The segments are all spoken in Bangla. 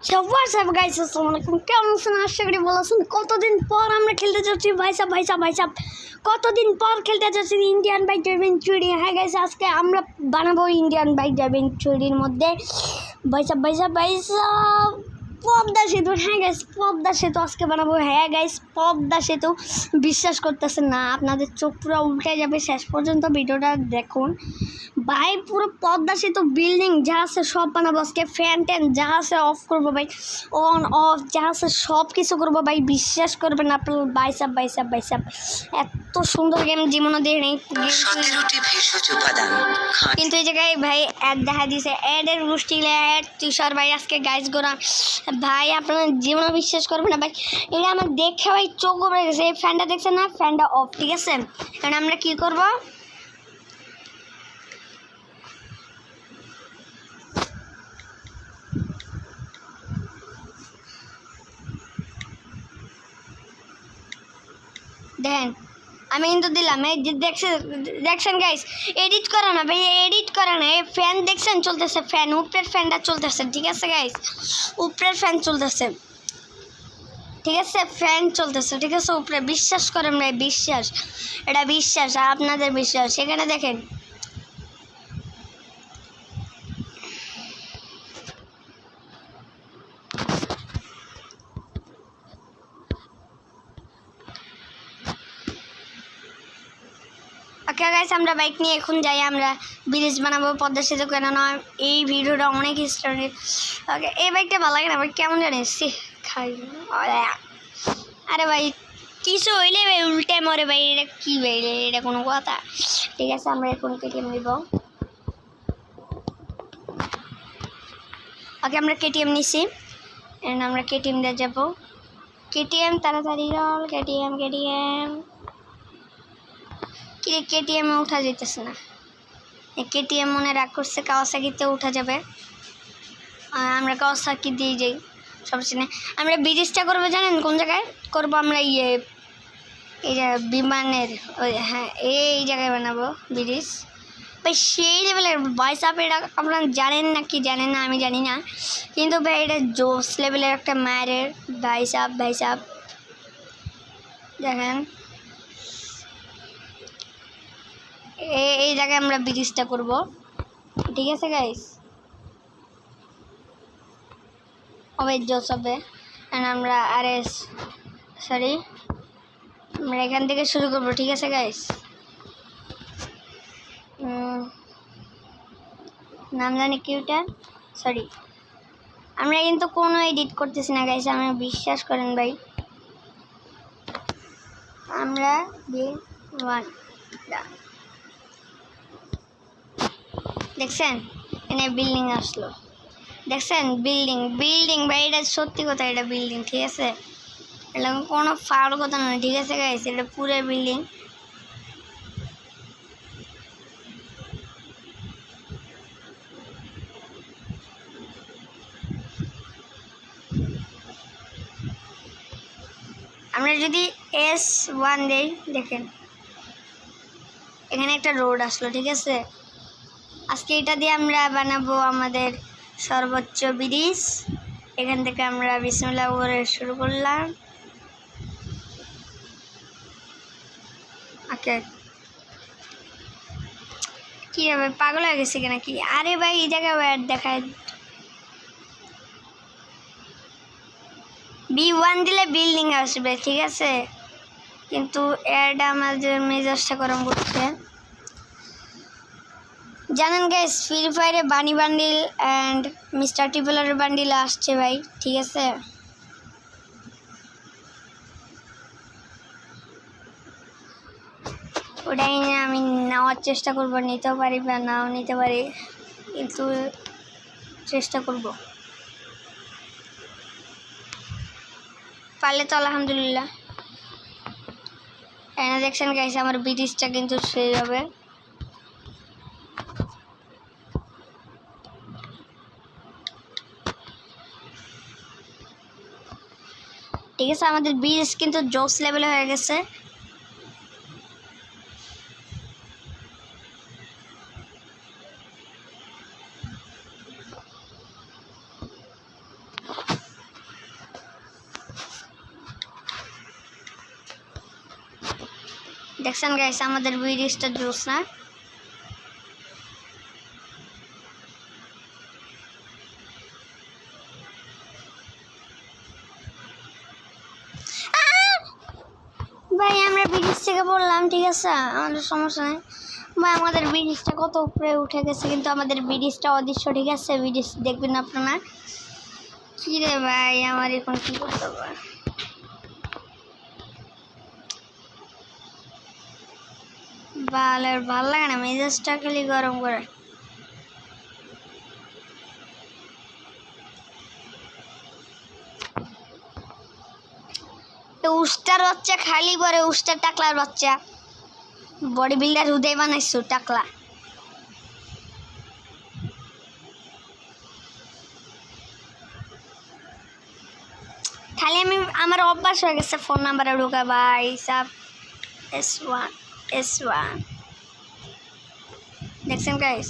So what's up guys, আসসালামু আলাইকুম। কেমন আছেন? আশা করি ভালো আছেন। কতদিন পর আমরা খেলতে যাচ্ছি ভাই সাব কতদিন পর খেলতে যাচ্ছি ইন্ডিয়ান বাইক ড্রাইভিং চুরি। হ্যাঁ গাইস, আজকে আমরা বানাবো ইন্ডিয়ান বাইক ড্রাইভিং চুরির মধ্যে ভাই সাব পদ্মা সেতু। হ্যাঁ গাইস, পদ্মা সেতু আজকে বানাবো। হ্যাঁ গাইস, পদ্মা সেতু। বিশ্বাস করতেছেন না, আপনাদের চোখ পুরো উল্টে যাবে। শেষ পর্যন্ত ভিডিওটা দেখুন ভাই। পুরো পদ্মা সেতু বিল্ডিং যা আছে সব বানাবো আজকে। ফ্যান ট্যান যা আছে অফ করবো ভাই, অন অফ যা আছে সব কিছু করবো ভাই। বিশ্বাস করবেন আপনার ভাই সাব এত সুন্দর গেম জীবনে দিয়ে নেই। কিন্তু এই জায়গায় ভাই অ্যাড দেখা দিয়েছে, অ্যাডের গোষ্ঠী অ্যাড তুষার ভাই আজকে গাইজ গোরা ভাই। আপনারা জীবনে বিশ্বাস করবেন না ভাই, এটা আমার দেখে ভাই চোখ ঘুরে গেছে। এই ফ্যানটা দেখছেন না, ফ্যানটা অফ, ঠিক আছে? কারণ আমরা কী করবো, দেখেন আমি কিন্তু দিলাম। এই যে দেখছেন গাইস, এডিট করা না ভাই, এডিট করা না। এই ফ্যান দেখছেন চলতেছে, ফ্যান উপরের ফ্যানটা চলতেছে, ঠিক আছে গাইস? উপরের ফ্যান চলতেছে, ঠিক আছে? ফ্যান চলতেছে, ঠিক আছে? উপরে বিশ্বাস করেন ভাই, বিশ্বাস, এটা বিশ্বাস, আপনাদের বিশ্বাস। সেখানে দেখেন ওকে গাইস, আমরা বাইক নিয়ে এখন যাই। আমরা ব্রিজ বানাবো পদ্মা সেতু, কেন নয় এই ভিডিওটা অনেক স্টোরি। ওকে, এই বাইকটা ভালো লাগে না ভাই, কেমন জানিস খাই। আরে ভাই কিছু হইলে ভাই উল্টে মরে ভাই, এটা কী ভাই, এটা কোনো কথা? ঠিক আছে, আমরা এখন কেটিএম নিব। ওকে, আমরা কেটিএম নিছি, আমরা কেটিএম দিয়ে যাবো। কেটিএম তাড়াতাড়ি রল, কেটিএম কেটিএমে উঠা যেতেছে না। কেটিএম মনে রাগ করছে, কাওয়াসাকিতে উঠা যাবে। আমরা কাওয়াসাকি দিয়ে যাই সমস্যা নেই। আমরা ব্রিজটা করবো জানেন কোন জায়গায় করবো? আমরা এই যে বিমানের ওই, হ্যাঁ এই জায়গায় বানাবো ব্রিজ ভাই। সেই লেভেলের ভয়েস আপ, এটা আপনারা জানেন না কি জানেন না আমি জানি না, কিন্তু ভাই এটা জোস লেভেলের একটা মায়ের ভাই সাব দেখেন। এই জায়গায় আমরা ব্রিজটা করব, ঠিক আছে গাইস? হবে জোস হবে। আমরা আমরা এখান থেকে শুরু করবো, ঠিক আছে গাইস? নাম জানি কিউটার, সরি। আমরা কিন্তু কোনো এডিট করতেছি না গাইস, আমি বিশ্বাস করেন ভাই। আমরা দেখছেন এখানে বিল্ডিং আসলো, দেখছেন বিল্ডিং ভাই, এটা সত্যি কথা, এটা বিল্ডিং, ঠিক আছে? এটা কোনো ফাউল কথা নয়, ঠিক আছে গাইস? এটা পুরো বিল্ডিং। আমরা যদি S1 দেই, দেখেন এখানে একটা রোড আসলো, ঠিক আছে? আজকে এটা দিয়ে আমরা বানাবো আমাদের সর্বোচ্চ ব্রিজ। এখান থেকে আমরা বিসমিল্লাহ করে শুরু করলাম। ওকে, কী হবে, পাগল হয়ে গেছে কিনা কি? আরে ভাই এই জায়গায় অ্যাড দেখায়, B1 দিলে বিল্ডিং আসবে, ঠিক আছে? কিন্তু অ্যাড আমাদের মেজাজটা গরম করছে। জানেন গাইস, ফ্রি ফায়ারে বানি বান্ডিল অ্যান্ড মিস্টার টিপলারের বান্ডিল আসছে ভাই, ঠিক আছে? ওটাই আমি নেওয়ার চেষ্টা করবো, নিতেও পারি বা নাও নিতে পারি, কিন্তু চেষ্টা করব। পারলে তো আলহামদুলিল্লাহ। এখানে দেখছেন গাইস, আমার ব্রিজটা কিন্তু শেষ হবে। ঠিক আছে, আমাদের ব্রিজ কিন্তু জোস লেভেলে হয়ে গেছে। দেখছেন গাইস আমাদের ব্রিজটা জোস না? ভাই আমরা ব্রিজ থেকে বললাম, ঠিক আছে, আমাদের সমস্যা নেই ভাই। আমাদের ব্রিজটা কত উপরে উঠে গেছে, কিন্তু আমাদের ব্রিজটা অদৃশ্য, ঠিক আছে? ব্রিজ দেখবেন আপনারা। কি রে ভাই, আমার এখন কি করতে হবে? ভাল লাগে না, মেজাজটা খালি গরম করে। উস্তার বাচ্চা খালি পরে, উস্তার টাকলার বাচ্চা। বডি বিল্ডার হুদয় বানাইছো টাকলা। খালি আমি আমার অভ্যাস হয়ে গেছে ফোন নাম্বারে ঢোকা ভাই সাব। S1 দেখছেন গাইস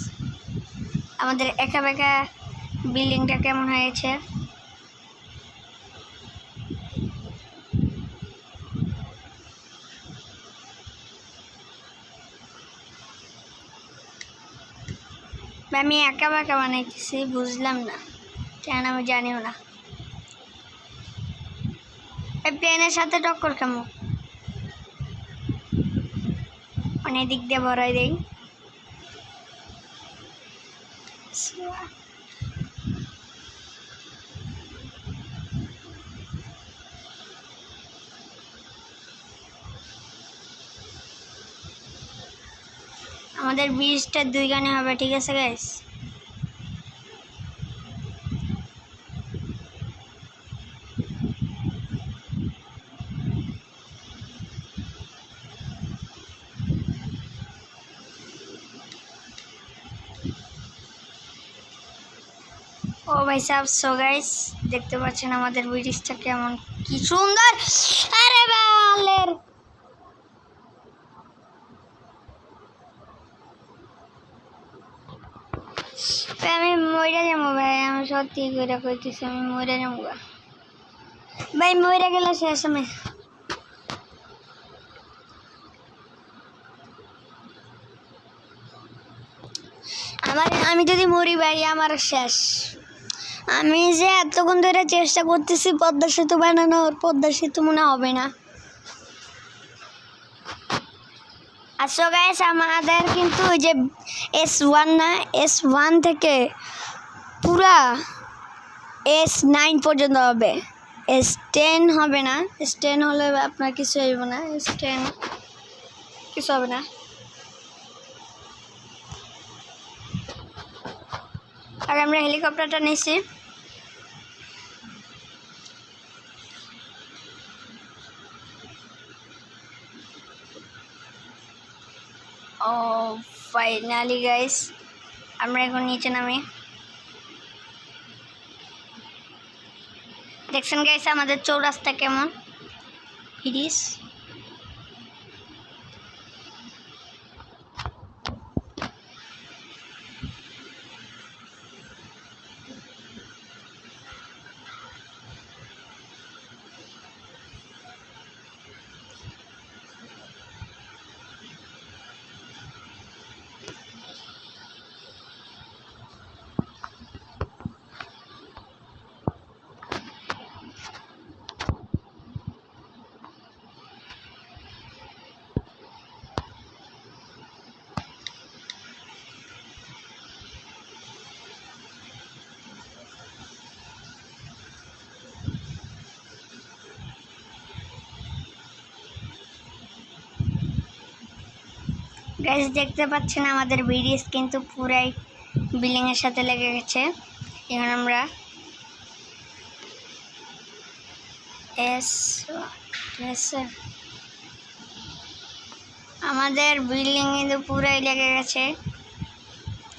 আমাদের একা বেকা বিল্ডিংটা কেমন হয়েছে? আমি একা বেকা বানাইতেছি, বুঝলাম না কেন, আমি জানিও না। এই প্লেনের সাথে টক্কর কেমন, অনেক দিক দিয়ে ভরাই দেই। আমাদের ব্রিজটা 2 গানে হবে, ঠিক আছে গাইস? ও ভাই সাহেব, সো গাইস দেখতে পাচ্ছেন আমাদের ব্রিজটা কেমন, কি সুন্দর। আরে বালের আমি মরে যাবো ভাই, আমি সত্যি করে কইতেছি, আমি মরে যাবো ভাই। মরে গেলে শেষ। আমি যদি মরি ভাই আমার শেষ। আমি যে এতক্ষণ ধরে চেষ্টা করতেছি পদ্মা সেতু বানানোর, পদ্মা সেতু মনে হবে না। আচ্ছা গাইস আমাদের কিন্তু ওই যে S1 না, S1 থেকে পুরা S9 পর্যন্ত হবে, S10 হবে না। S10 হলে আপনার কিছু হইব না, S10 কিছু হবে না। আর আমরা হেলিকপ্টারটা নিয়েছি। ও ফাইনালি গাইস আমরা এখন নিচে নামি। দেখছেন গাইস আমাদের চৌরাস্তা কেমন, ব্রিজ। গাইস দেখতে পাচ্ছেন আমাদের ব্রিজ কিন্তু পুরাই বিল্ডিং এর সাথে লেগে গেছে। এখন আমরা আমাদের বিল্ডিং কিন্তু পুরাই লেগে গেছে।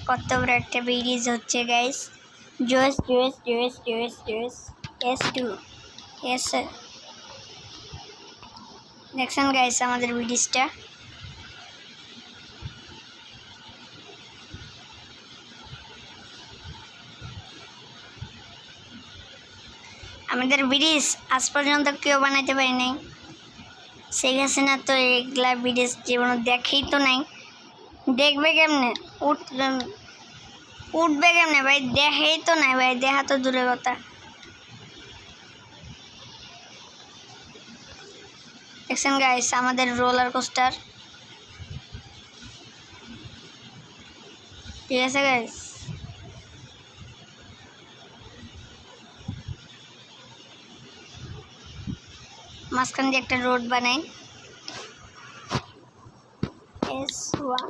কত বড় একটা ব্রিজ হচ্ছে গাইস, জোস জোস জোস জোস জোস। S2 S দেখছেন গাইস আমাদের ব্রিজটা। আমাদের ব্রিজ আজ পর্যন্ত কেউ বানাইতে পারে নাই, শেখ হাসিনা তো এগুলা বিদেশ জীবন দেখেই তো নাই, দেখবে কেমনে? উঠবে কেমনে ভাই? দেখেই তো নাই ভাই, দেখা তো দূরের কথা। দেখছেন গাইস আমাদের রোলার কোস্টার, ঠিক আছে গাইস? মাঝখান দিয়ে একটা রোড বানাই, S1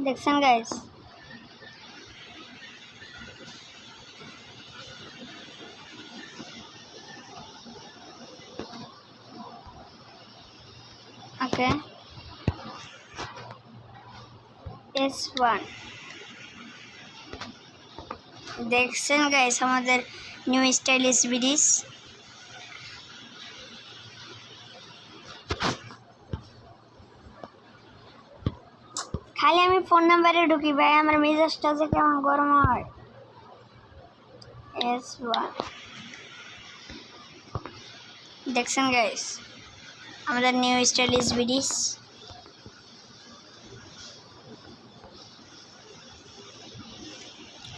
দেখছেন গাইস? ওকে, S1 দেখছেন গাইস আমাদের নিউ স্টাইলিশ ব্রিজ। খালি আমি ফোন নাম্বারে ঢুকি ভাই, আমার মেজাজটা যে কেমন গরম হয়। S1 দেখছেন গাইস আমাদের নিউ স্টাইলিশ ব্রিজ।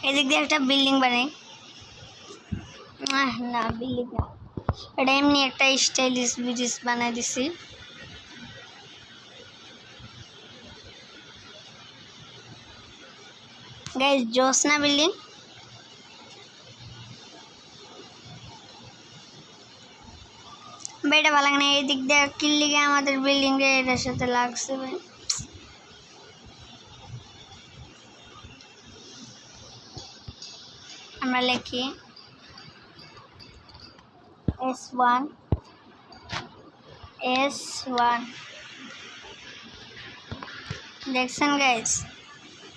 এদিক দিয়ে একটা বিল্ডিং বানাই, না বিল্ডিং না, এটা এমনি একটা স্টাইলিশ ব্রিজ বানাই দিছি। গাইস জোসনা বিল্ডিং, বেটা ভালো লাগে না। এই দিক দিয়ে কিল্লিগে আমাদের বিল্ডিং এটার সাথে লাগছে ভাই। আমরা লিখি S1 দেখছেন গাইস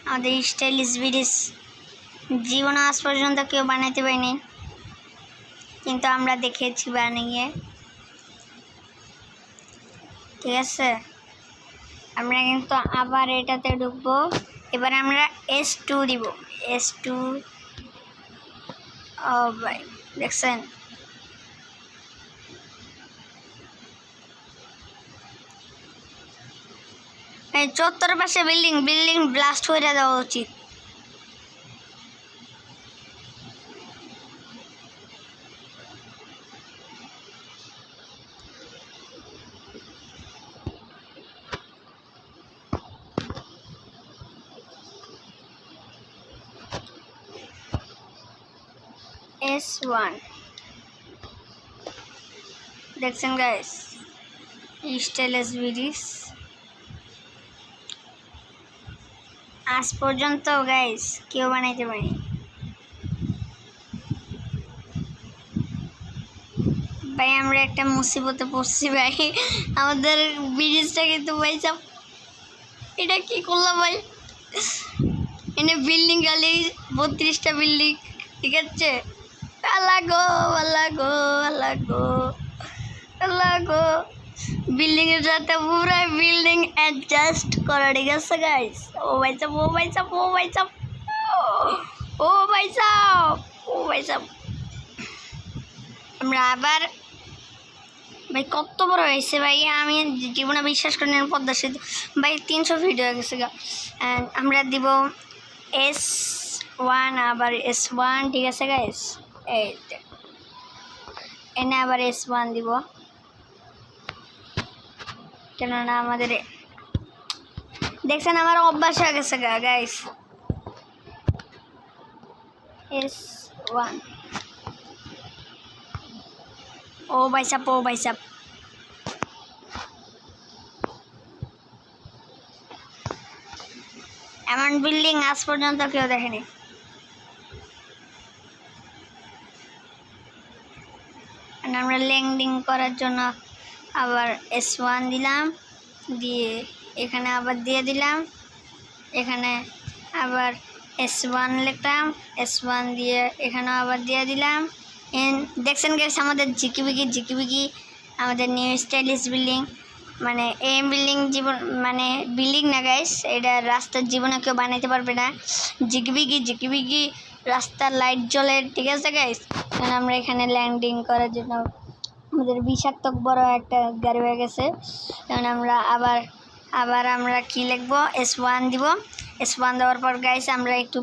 আমাদের স্টাইলিশ ব্রিজ জীবনে আজ পর্যন্ত কেউ বানাইতে পারেনি, কিন্তু আমরা দেখেছি বানিয়ে, ঠিক আছে? আমরা কিন্তু আবার এটাতে ঢুকবো। এবার আমরা S2 দিব, S2। ও ভাই দেখছেন এই চত্বরের পাশে বিল্ডিং ব্লাস্ট হয়ে দেওয়া উচিত। S1 দেখছেন গাইস স্টাইলিশ ব্রিজ আজ পর্যন্ত গাইস কেউ বানাইতে পারেনি। ভাই আমরা একটা মুসিবতে পড়ছি ভাই, আমাদের ব্রিজটা কিন্তু ভাই চাপ, এটা কি করলাম ভাই? এনে বিল্ডিং গালি 32টা বিল্ডিং, ঠিক আছে? আল্লাহ গো আল্লাহ গো আল্লাহ গো আল্লাহ গো, বিল্ডিং এর সাথে পুরো বিল্ডিং অ্যাডজাস্ট করা, ঠিক আছে গাইস? ও ভাই চাপ, ও ভাই চাপ, ও ভাই চাপ, ও ভাই চাপ, ও ভাই চাপ। আমরা আবার ভাই কত বড় হয়েছে ভাই, আমি জীবনে বিশ্বাস করি না পদ্মা সেতু ভাই 300 ফিট হয়ে গেছে গা। অ্যান্ড আমরা দিব S1 আবার S1, ঠিক আছে গাইস? এই এনে আবার S1 দিব, কেননা আমাদের দেখছেন আমার অভ্যাস হয়ে গেছে গা গাইস। S1 ও ভাই সাপ, ও ভাই সাপ। এমন বিল্ডিং আজ পর্যন্ত কেউ দেখেনি। আমরা ল্যান্ডিং করার জন্য আবার S1 দিলাম, দিয়ে এখানে আবার দিয়ে দিলাম, এখানে আবার S1 লিখলাম, S1 দিয়ে এখানে আবার দিয়ে দিলাম। দেখছেন গাইস আমাদের ঝিকিবিকি আমাদের নিউ স্টাইলিশ বিল্ডিং, মানে এই বিল্ডিং জীবন মানে বিল্ডিং না গাইস, এটা রাস্তার জীবনে কেউ বানাইতে পারবে না। ঝিকিবিকি রাস্তার লাইট জ্বলে, ঠিক আছে গাইস? কারণ আমরা এখানে ল্যান্ডিং করার জন্য আমাদের বিষাক্ত বড় একটা গাড়ি হয়ে গেছে। এখন আমরা আবার আমরা কি লিখবো, S1 দিব। S1 দেওয়ার পর গাইস আমরা একটু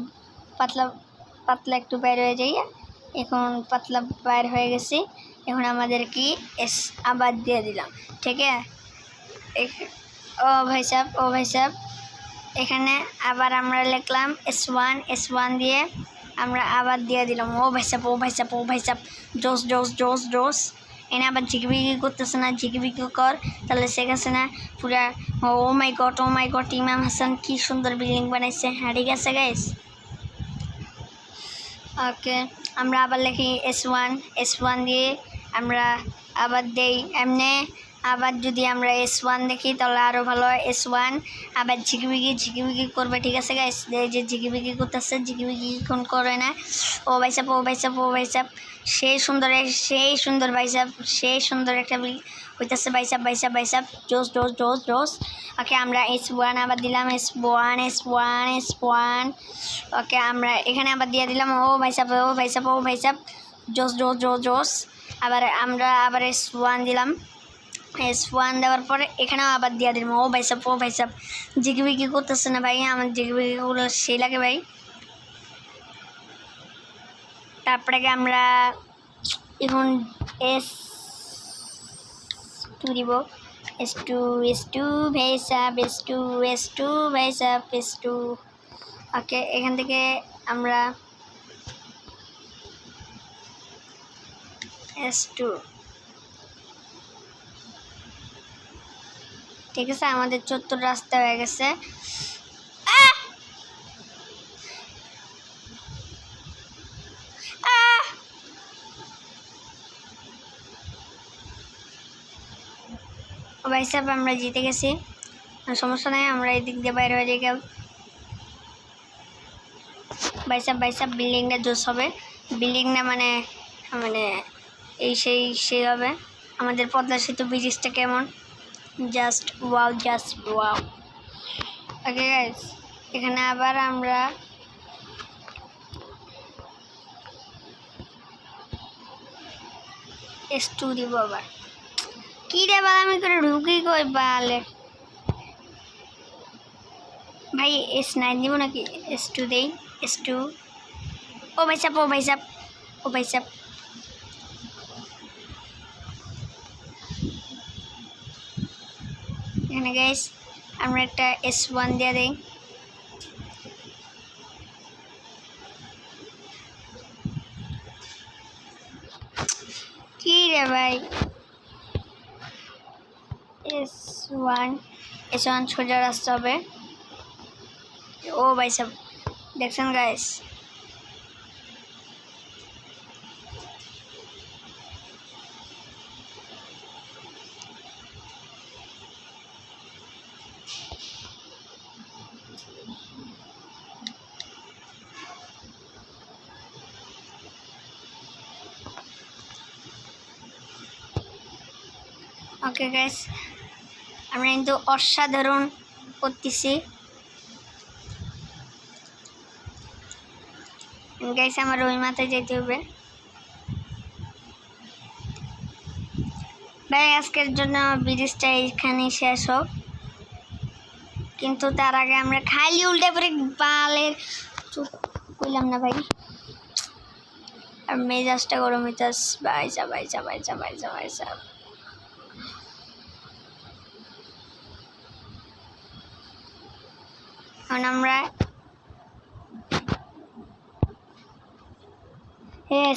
পাতলা একটু বাইর হয়ে যাই। এখন পাতলা বাইর হয়ে গেছি। এখন আমাদের কি আবার দিয়ে দিলাম, ঠিক আছে। ও ভাই সাহেব এখানে আবার আমরা লিখলাম S1 দিয়ে আমরা আবার দিয়ে দিলাম। ও ভাই সাহেব জোস এনে আবার ঝিকিবিকি করতেছে না, ঝিকিবিকি কর তাহলে শেখাচ্ছে না পুরা। ও মাই গড ইমাম হাসান কি সুন্দর বিল্ডিং বানাইছে। হ্যাঁ ঠিক আছে গাইস, ওকে আমরা আবার লিখি S1 দিয়ে আমরা আবার দেই এমনি। আবার যদি আমরা S1 দেখি তাহলে আরও ভালো হয়। S1 আবার ঝিকিবিকি করবে, ঠিক আছে গাইস। এই যে ঝিকিবিকি করতেছে, ঝিকিবিকি কোন করে না। ও ভাই সাহেব সেই সুন্দর ভাই সাহেব, সেই সুন্দর একটা হইতেছে ভাই সাহেব জোস। ওকে আমরা S1 আবার দিলাম, S1 ওকে আমরা এখানে আবার দিয়ে দিলাম। ও ভাই সাহেব জোস। আমরা আবার S1 দিলাম। S1 দেওয়ার পরে এখানেও আবার দিয়ে দিলাম। ও ভাই সাহেব ঝিকিবিকি করতেছে না ভাই, আমার ঝিকিবিকিগুলো সেই লাগে ভাই। তারপরে আমরা এখন S2 দিব। S2 ভাই সাহেব S2 ওকে এখান থেকে আমরা S2 ঠিক আছে। আমাদের ৭৪ রাস্তা হয়ে গেছে। ভাই সাহেব আমরা জিতে গেছি, সমস্যা নাই, আমরা এই দিক দিয়ে বাইরে হয়ে গেল। ভাই সাহেব বিল্ডিংটা জোস হবে, বিল্ডিংটা মানে সেই হবে। আমাদের পদ্মা সেতু ব্রিজটা কেমন, জাস্ট ওয়াও। ওকে গাইস এখানে আবার আমরা S2 দিব। আবার কি রে বাল, আমি করে ঢুকি কই বালে ভাই। S9 দিব নাকি, S2 দেই। S2 ও ভাই সাহেব এখানে গাইস আমরা একটা S1 দিয়ে দেই। কি রে ভাই, S1 সোজা রাস্তা হবে। ও ভাই সাহেব দেখছেন গাইস, ওকে গাইস আমরা কিন্তু অসাধারণ করতেছি গাইস। আমার ওই মাথায় যেতে হবে ভাই। আজকের জন্য ব্রিজটা এইখানেই শেষ হোক, কিন্তু তার আগে আমরা খালি উল্টে পরে বালের চুপ কইলাম না ভাই। আর মেজাজটা গরম হইতাস ভাই সাহেব। এখন আমরা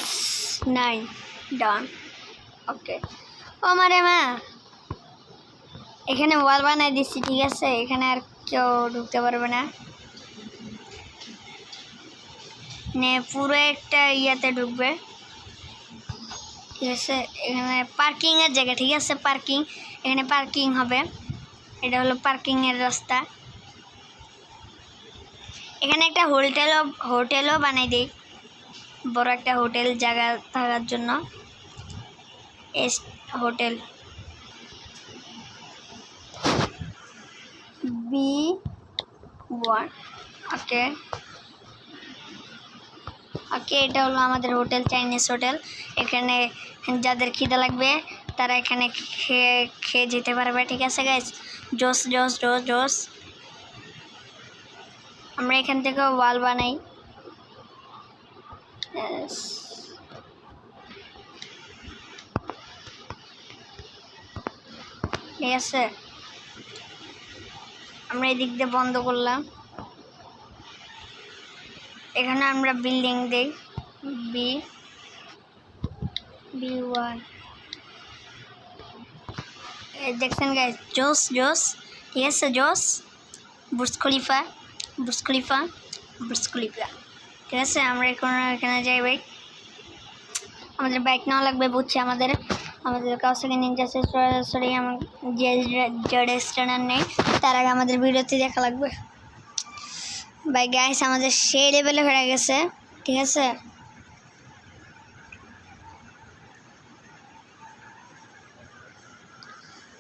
S9 ডান। ওকে ও মারে মা, এখানে ওয়াল বানাই দিচ্ছি, ঠিক আছে। এখানে আর কেউ ঢুকতে পারবে না, পুরো একটা ইয়াতে ঢুকবে, ঠিক আছে। এখানে পার্কিংয়ের জায়গা, ঠিক আছে। এখানে পার্কিং হবে, এটা হলো পার্কিংয়ের রাস্তা। এখানে একটা হোটেলও বানাই দিই, বড় একটা হোটেল জায়গা থাকার জন্য। হোটেল B1 ওকে এটা হলো আমাদের হোটেল, চাইনিজ হোটেল। এখানে যাদের খিদে লাগবে তারা এখানে খেয়ে খেয়ে যেতে পারবে। ঠিক আছে গাইস, জোস জোস জোস জোস। আমরা এখান থেকে ওয়াল বানাই। ঠিক আছে, আমরা এই দিক দিয়ে বন্ধ করলাম। এখানে আমরা বিল্ডিং দেই B1। দেখছেন গাইস, জোস জোস। ঠিক আছে, জোস। Burj Khalifa Burj Khalifa Burj Khalifa. ঠিক আছে, আমরা এখন এখানে যাই। বাইক, আমাদের বাইক নেওয়া লাগবে বুঝছি। আমাদের কাউসাকি নিনজা সরি আমার যে রেস্টুরেন্ট নেই, তার আগে আমাদের ভিডিওতে দেখা লাগবে। বাই গাইস, আমাদের সেই লেভেলে হয়ে গেছে। ঠিক আছে,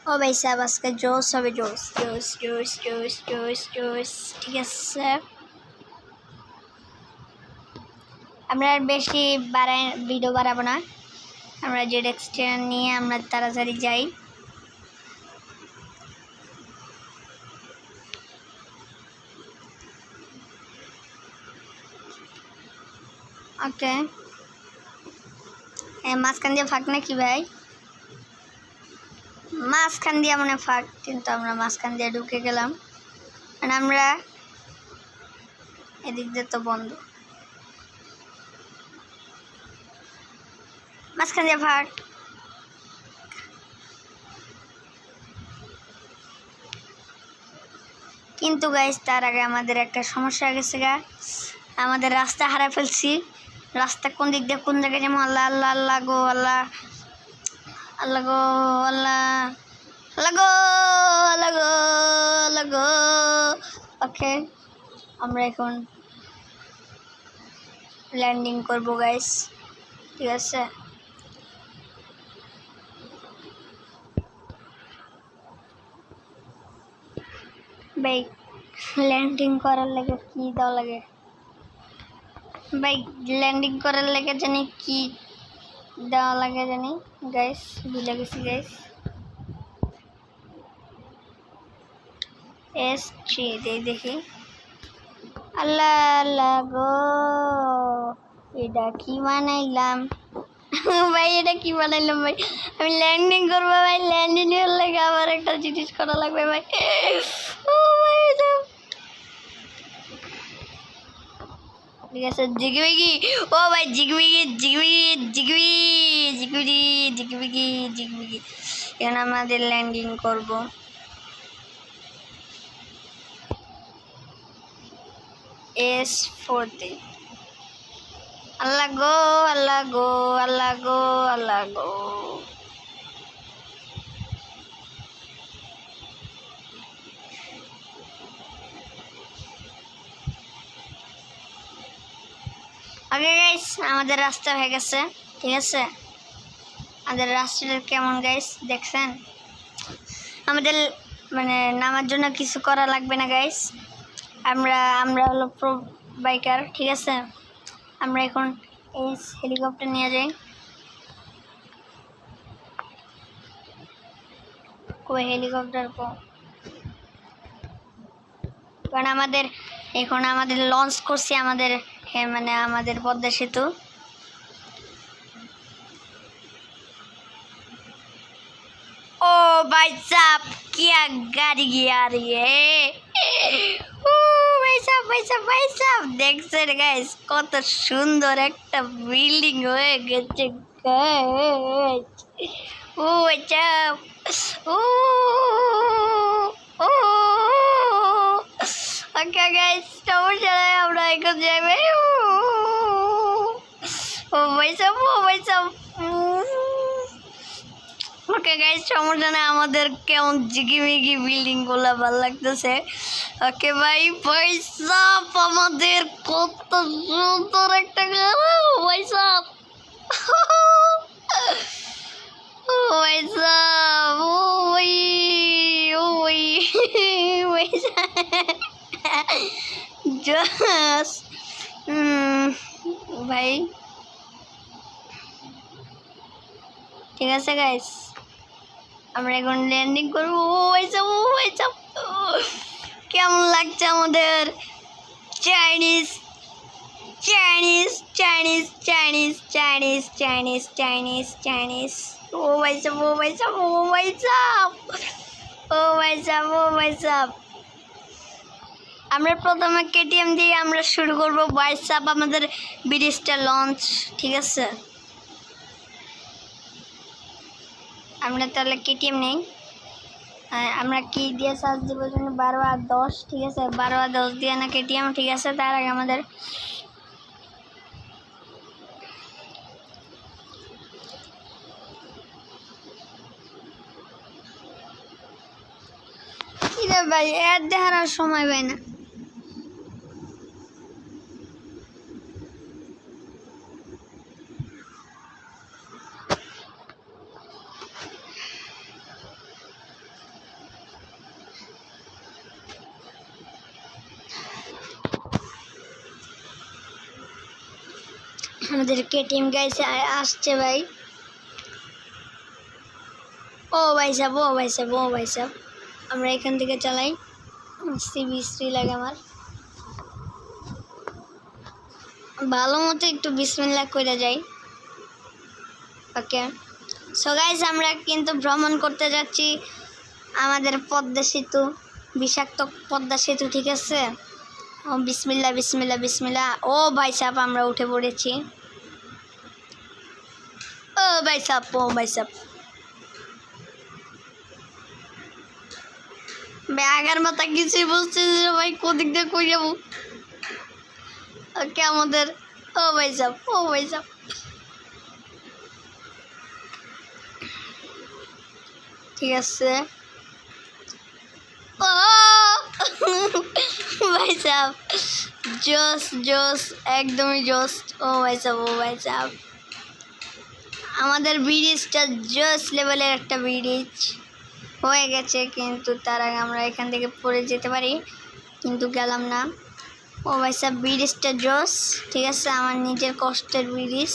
ও ভাই সাহেব আজকে জোস হবে, জোস জোস জোস জোস জোস জোস। ঠিক আছে, আমরা আর বেশি ভিডিও বাড়াবো না। আমরা যে রেস্টুরেন্ট নিয়ে আমরা তাড়াতাড়ি যাই। ওকে, মাঝখান দিয়ে ফাঁক নাকি ভাই? মাঝখান দিয়ে মনে ফাঁক, কিন্তু আমরা মাঝখান দিয়ে ঢুকে গেলাম। আমরা এদিক দিয়ে তো বন্ধ, মাঝখান দিয়ে ফাঁক। কিন্তু গাইস, তার আগে আমাদের একটা সমস্যা হয়ে গেছে গা। আমাদের রাস্তা হারা ফেলছি। রাস্তা কোন দিক দিয়ে কোন জায়গায় যেমন আল্লাহ আল্লাহ আল্লাহ গো আল্লাহ, আল্লাহ গো আল্লাহ, আল্লাহ গো আল্লাহ গো আল্লাহ গো। ওকে, আমরা এখন ল্যান্ডিং করবো গাইস। ঠিক আছে, ভাই ল্যান্ডিং করার লাগে কি দেওয়া লাগে ভাই? ল্যান্ডিং করার লাগে জানি কি দেওয়া লাগে জানি গাইস, ভুলে গেছি গাইস। S3 দেখি। আল্লাহ আল্লাহ গো, এটা কি বানাইলাম ভাই? এটা কি বানাইলাম ভাই? আমি ল্যান্ডিং করবো ভাই, ল্যান্ডিং এর লাগে আবার একটা জিনিস করা লাগবে ভাই। ও ভাই, ঠিক আছে, জিগবিগি। ও ভাই, জিগবিগি জিগবিগি জিগবি জিগবিগি জিগবিগি জিগবিগি। এখানে আমাদের ল্যান্ডিং করব। S4 তে। আল্লাহ গো আল্লাহ গো আল্লাহ গো আল্লাহ গো। ওকে গাইস, আমাদের রাস্তা হয়ে গেছে। ঠিক আছে, আমাদের রাস্তাটা কেমন গাইস দেখছেন? আমাদের মানে নামার জন্য কিছু করা লাগবে না গাইস। আমরা হলো প্রো বাইকার। ঠিক আছে, আমরা এখন এই হেলিকপ্টার নিয়ে যাই। কই হেলিকপ্টার কো? কারণ আমাদের লঞ্চ করছি আমাদের মানে আমাদের পদ্মা সেতু। ओ भाई साहब, क्या गाड़ी आ रही है। ओ भाई साहब भाई साहब भाई साहब, দেখছেন গাইস কত সুন্দর একটা বিল্ডিং হয়ে গেছে গাইস। ও আচ্ছা, ও ও ওকে গাইস, সমস্যা নাই, আমরা এখন যাবে। ও ভাই সাহেব, ও ভাই সাহেব। ওকে গাইস, সমস্যা নেই, আমাদের কেমন জিগিমিগি বিল্ডিং গুলা ভালো লাগতেছে। ওকে ভাই, পয়সা আমাদের কত সুন্দর একটা পয়সা। ও পয়সা, ও ওই ও ওই পয়সা জাস। ভাই ঠিক আছে গাইস। আমরা এখন ল্যান্ডিং করবো। কেমন লাগছে আমাদের Chinese Chinese Chinese Chinese Chinese Chinese Chinese Chinese ও ভাই সাব। আমরা প্রথমে কেটিএম দিয়ে আমরা শুরু করবো ভাই সাব আমাদের ব্রিজটা লঞ্চ, ঠিক আছে? আমরা তাহলে কেটিএম নেই। আমরা কি দিয়ে সার্চ দেবো জন্য 12 আর 10, ঠিক আছে? 12 আর 10 দিয়ে না কেটিএম, ঠিক আছে? তার আগে আমাদের ভাই এর দেখার আর সময় পাই না। আমাদের কেটিএম গাইছে আসছে ভাই। ও ভাই সাহেব আমরা এখান থেকে চালাই। সিবি লাগে আমার ভালো মতো, একটু বিসমিল্লাহ করে যাই। ওকে সো গাইস আমরা কিন্তু ভ্রমণ করতে যাচ্ছি আমাদের পদ্মা সেতু, বিষাক্ত পদ্মা সেতু, ঠিক আছে? ও বিসমিল্লাহ। ও ভাই সাহেব আমরা উঠে পড়েছি। ও ভাই সাহেব ব্যাগের মাথা কিছুই বুঝছি ভাই, কোদিক দিয়ে কই যাবো। ওকে আমাদের ও ভাই সাহেব ঠিক আছে। ও ভাই সাহেব জোস একদমই জোস। ও ভাই সাহেব আমাদের ব্রিজটা জোস লেভেলের একটা ব্রিজ হয়ে গেছে, কিন্তু তার আগে আমরা এখান থেকে পড়ে যেতে পারি, কিন্তু গেলাম না। ও ভাই সাহেব ব্রিজটা জোস, ঠিক আছে? আমার নিজের কষ্টের ব্রিজ।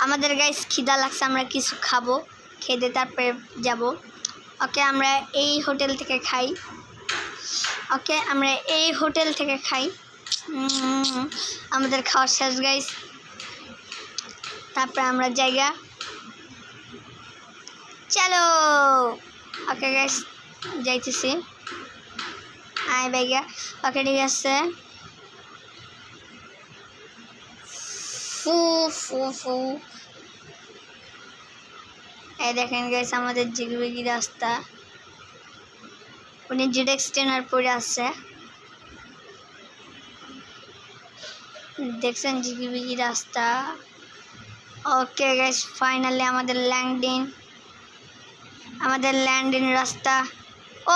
আমাদের গাইস খিদা লাগছে, আমরা কিছু খাবো, খেতে তারপরে যাব। ওকে আমরা এই হোটেল থেকে খাই। আমাদের খাওয়ার শেষ গাইস, তারপরে আমরা জায়গা চলো। ওকে গাইস যাইতেছি, আয় ভাইয়া। ওকে ঠিক আছে। ফু এই দেখেন গাইস আমাদের জিগবিগি রাস্তা, উনি জেডেক্স ট্রেনার পরে আছে, দেখছেন জিগবিগি রাস্তা। ওকে গাইস ফাইনালি আমাদের ল্যান্ডিং রাস্তা। ও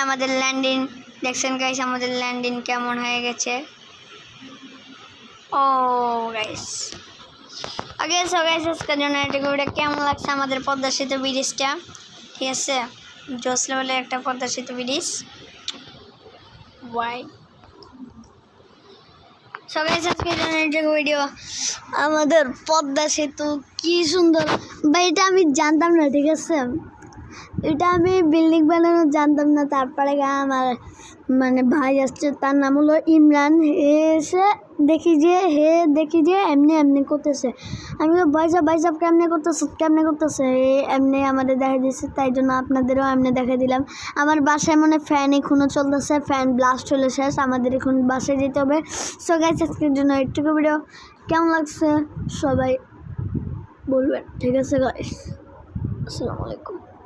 আমাদের ল্যান্ডিং দেখছেন গাইস, আমাদের ল্যান্ডিং কেমন হয়ে গেছে। ও গাইস ওকে সো গাইস আজকের জন্য এটুকু। কেমন লাগছে আমাদের পদ্মা সেতু ব্রিজটা, ঠিক আছে? জোস লেভেলের একটা পদ্মা সেতু ব্রিজ। ওয়াই সো গাইস আজকের জন্য এটুকু ভিডিও। আমাদের পদ্মা সেতু কি সুন্দর ভাই, এটা আমি জানতাম না, ঠিক আছে? এটা আমি বিল্ডিং বানানো জানতাম না। তারপরে আমার ভাই আসছে, তার নাম হলো ইমরান। দেখি যে এমনি করতেছে। আমি ভাই সাহেব কেমনে করতেছে এমনি আমাদের দেখা দিচ্ছে, তাই জন্য আপনাদেরও এমনি দেখা দিলাম। আমার বাসায় ফ্যান এখনও চলতেছে, ফ্যান ব্লাস্ট হলে শেষ, আমাদের এখন বাসায় যেতে হবে। সো গাইস আজকের জন্য একটুকু ভিডিও। কেমন লাগছে সবাই বলবেন, ঠিক আছে গাইস? আসসালামু আলাইকুম।